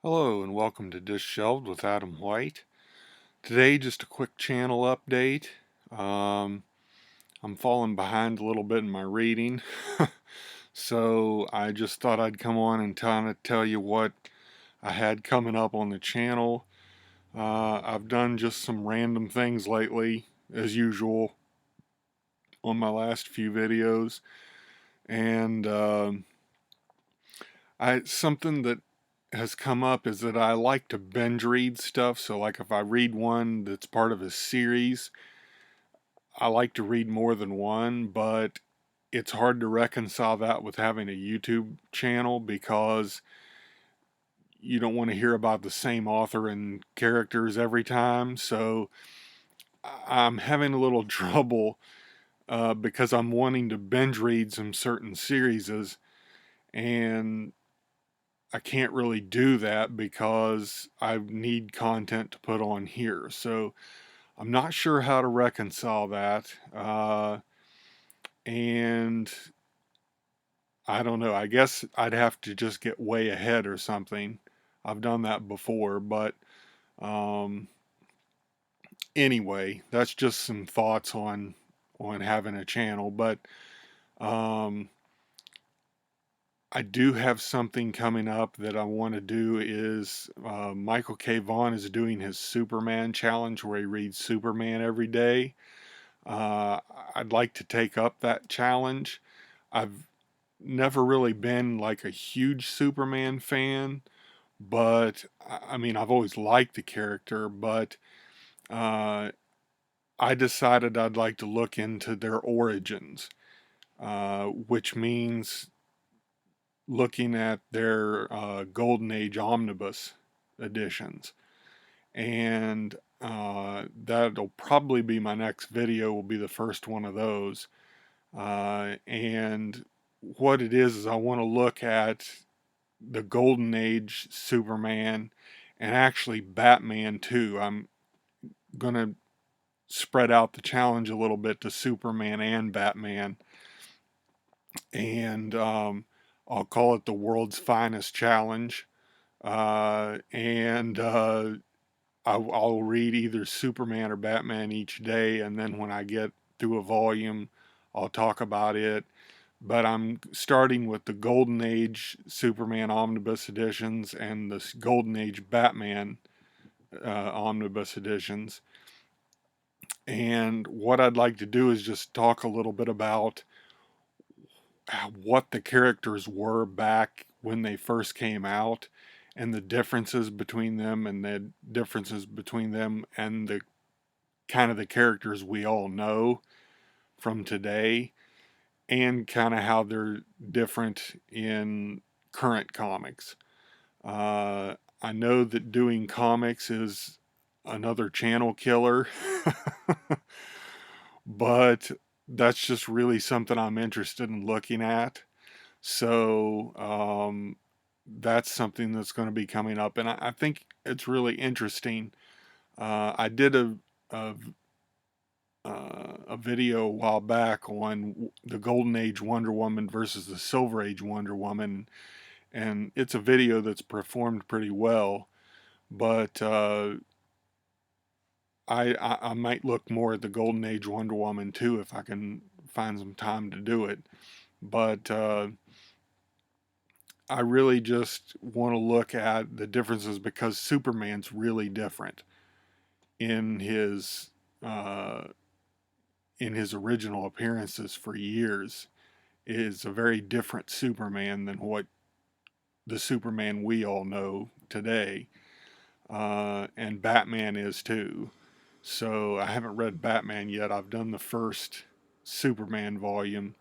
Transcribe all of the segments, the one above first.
Hello and welcome to Discshelved with Adam White. Today, just a quick channel update. Um, I'm falling behind a little bit in my reading, so I just thought I'd come on and kind of tell you what I had coming up on the channel. I've done just some random things lately, as usual, on my last few videos, and something that has come up is that I like to binge read stuff. So, like, if I read one that's part of a series, I like to read more than one, but it's hard to reconcile that with having a YouTube channel because you don't want to hear about the same author and characters every time. So, I'm having a little trouble because I'm wanting to binge read some certain series, and I can't really do that because I need content to put on here. So I'm not sure how to reconcile that. And I don't know. I guess I'd have to just get way ahead or something. I've done that before, but um, anyway, that's just some thoughts on having a channel. But um, I do have something coming up that I want to do is Michael K. Vaughan is doing his Superman challenge where he reads Superman every day. Uh, I'd like to take up that challenge. I've never really been like a huge Superman fan, but I mean, I've always liked the character, but uh, I decided I'd like to look into their origins, which means looking at their Golden Age omnibus editions. And that'll probably be my next video, will be the first one of those. And what it is I want to look at the Golden Age Superman and actually Batman too. I'm going to spread out the challenge a little bit to Superman and Batman. And I'll call it the world's finest challenge. And I'll read either Superman or Batman each day, and then when I get through a volume, I'll talk about it. But I'm starting with the Golden Age Superman omnibus editions and the Golden Age Batman omnibus editions. And what I'd like to do is just talk a little bit about what the characters were back when they first came out and the differences between them and the differences between them and the kind of the characters we all know from today, and kind of how they're different in current comics. I know that doing comics is another channel killer, but that's just really something I'm interested in looking at. So that's something that's going to be coming up, and I think it's really interesting. I did a a video a while back on the Golden Age Wonder Woman versus the Silver Age Wonder Woman, and it's a video that's performed pretty well. But I might look more at the Golden Age Wonder Woman too if I can find some time to do it. But I really just want to look at the differences because Superman's really different in his uh, in his original appearances for years. Is a very different Superman than what the Superman we all know today, and Batman is too. So I haven't read Batman yet. I've done the first Superman volume,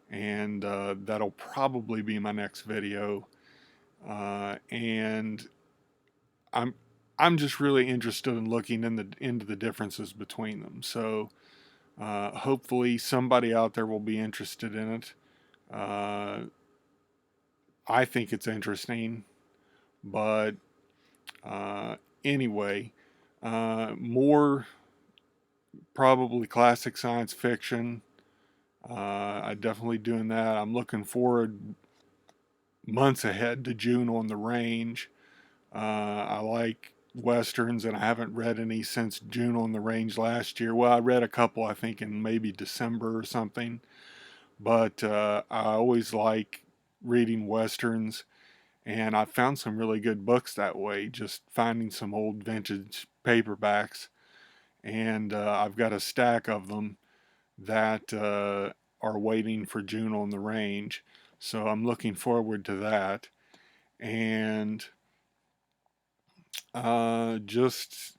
and that'll probably be my next video. And I'm I'm just really interested in looking into the differences between them. So hopefully somebody out there will be interested in it. Uh, I think it's interesting, but uh, anyway, more probably classic science fiction. I'm definitely doing that. I'm looking forward months ahead to June on the Range, I like westerns, and I haven't read any since June on the Range last year. Well, I read a couple, I think, in maybe December or something. But I always like reading westerns, and I found some really good books that way, just finding some old vintage paperbacks. And I've got a stack of them that are waiting for June on the Range. So I'm looking forward to that. And just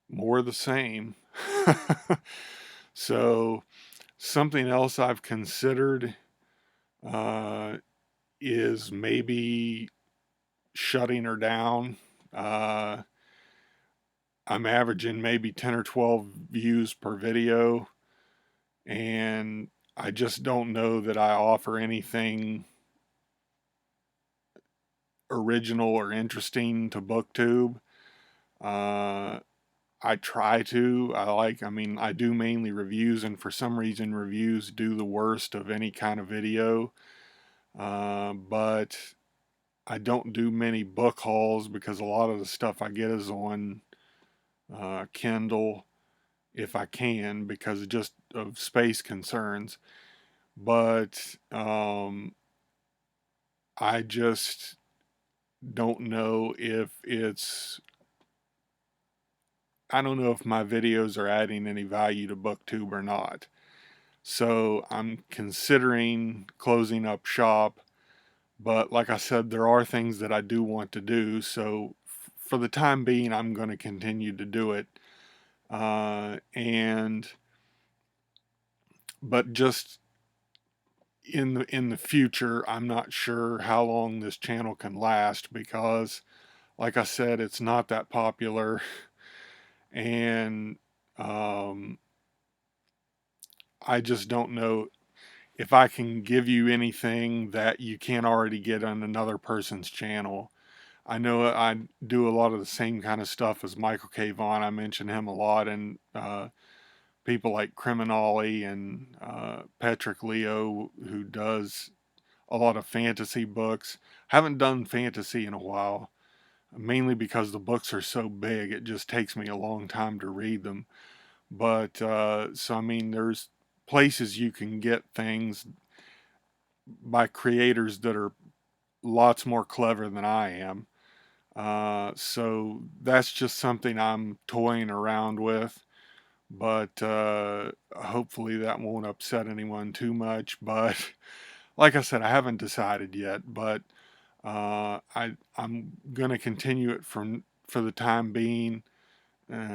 more of the same. So something else I've considered uh, is maybe shutting her down. Uh, I'm averaging maybe 10 or 12 views per video, and I just don't know that I offer anything original or interesting to BookTube. Uh, I try to. I mean, I do mainly reviews, and for some reason, reviews do the worst of any kind of video. But I don't do many book hauls because a lot of the stuff I get is on Kindle if I can because just of space concerns. But I just don't know if it's I don't know if my videos are adding any value to BookTube or not. So I'm considering closing up shop. But like I said, there are things that I do want to do. So for the time being, I'm going to continue to do it. And but just in the future, I'm not sure how long this channel can last because, like I said, it's not that popular, and um, I just don't know if I can give you anything that you can't already get on another person's channel. I know I do a lot of the same kind of stuff as Michael K. Vaughan. I mention him a lot, and people like Criminali and Patrick Leo, who does a lot of fantasy books. Haven't done fantasy in a while, mainly because the books are so big. It just takes me a long time to read them. But so I mean, there's places you can get things by creators that are lots more clever than I am. So that's just something I'm toying around with. But hopefully that won't upset anyone too much. But like I said, I haven't decided yet. But I'm gonna continue it for the time being.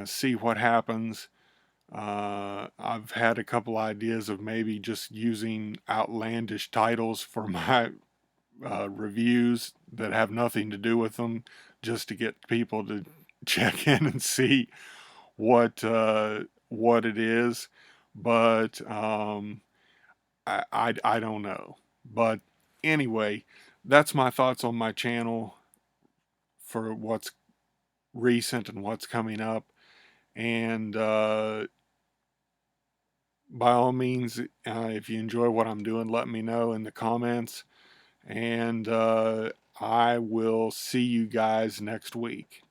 See what happens. I've had a couple ideas of maybe just using outlandish titles for my reviews that have nothing to do with them, just to get people to check in and see what it is. But I don't know. But anyway, that's my thoughts on my channel for what's recent and what's coming up. And by all means, if you enjoy what I'm doing, let me know in the comments. And I will see you guys next week.